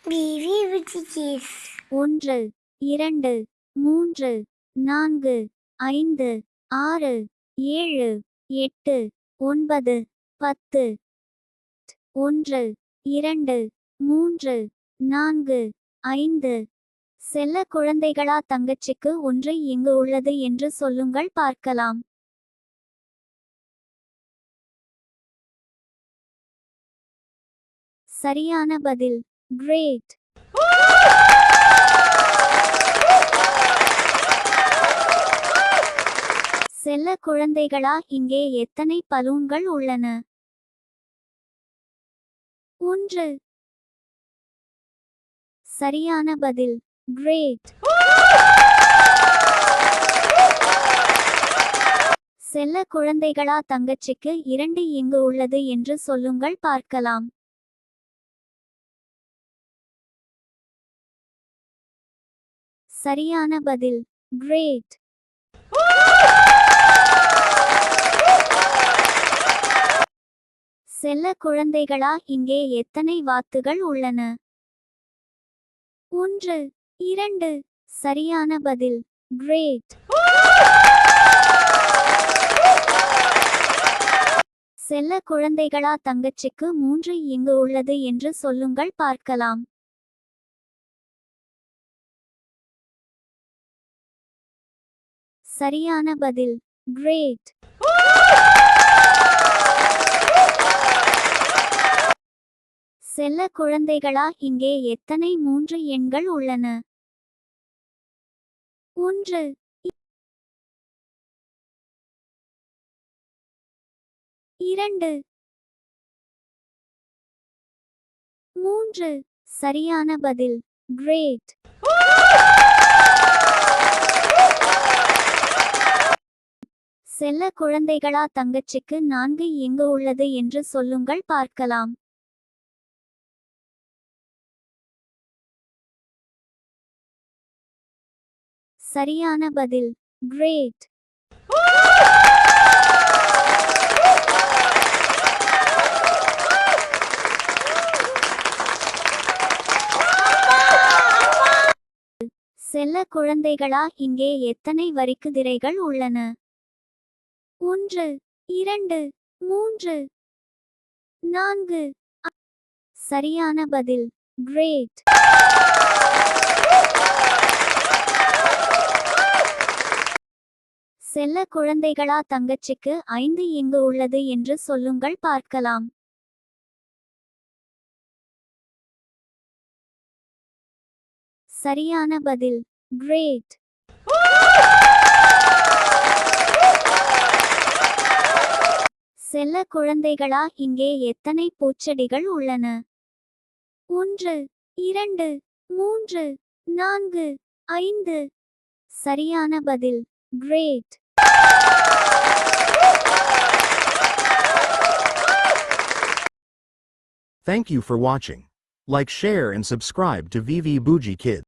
BV Vichikis. 1 2 3 4 5 6 7 8 9 10 1 2 3 4 5 செல்ல குழந்தைகளா தங்கச்சிக்கு ஒன்று இங்கு உள்ளது என்று சொல்லுங்கள் பார்க்கலாம். சரியான பதில் கிரேட். செல்ல குழந்தைகளா இங்கே எத்தனை பலூன்கள் உள்ளன? 1. சரியான பதில் கிரேட். செல்ல குழந்தைகளா தங்கச்சிக்கு 2 இங்கு உள்ளது என்று சொல்லுங்கள் பார்க்கலாம். சரியான பதில் கிரேட். செல்ல குழந்தைகளா இங்கே எத்தனை வாத்துகள் உள்ளன? 1 2 சரியான பதில் கிரேட். செல்ல குழந்தைகளா தங்கச்சிக்கு 3 இங்கு உள்ளது என்று சொல்லுங்கள் பார்க்கலாம். சரியான பதில் கிரேட். செல்ல குழந்தைகளா இங்கே எத்தனை 3 எண்கள் உள்ளன? 1 2 3 சரியான பதில் கிரேட். செல்ல குழந்தைகளா தங்கச்சிக்கு 4 எங்கு உள்ளது என்று சொல்லுங்கள் பார்க்கலாம். சரியான பதில் கிரேட். செல்ல குழந்தைகளா இங்கே எத்தனை வரிக்குதிரைகள் உள்ளன? 1 2 3 4 சரியான பதில் கிரேட். செல்ல குழந்தைகளா தங்கச்சிக்கு 5 எங்கு உள்ளது என்று சொல்லுங்கள் பார்க்கலாம். சரியான பதில் கிரேட். செல்ல குழந்தைகளா இங்கே எத்தனை பூச்செடிகள் உள்ளன? 1 2 3 4 5 சரியான பதில் great. Thank you for watching. Like, share and subscribe to VV Bougie Kids.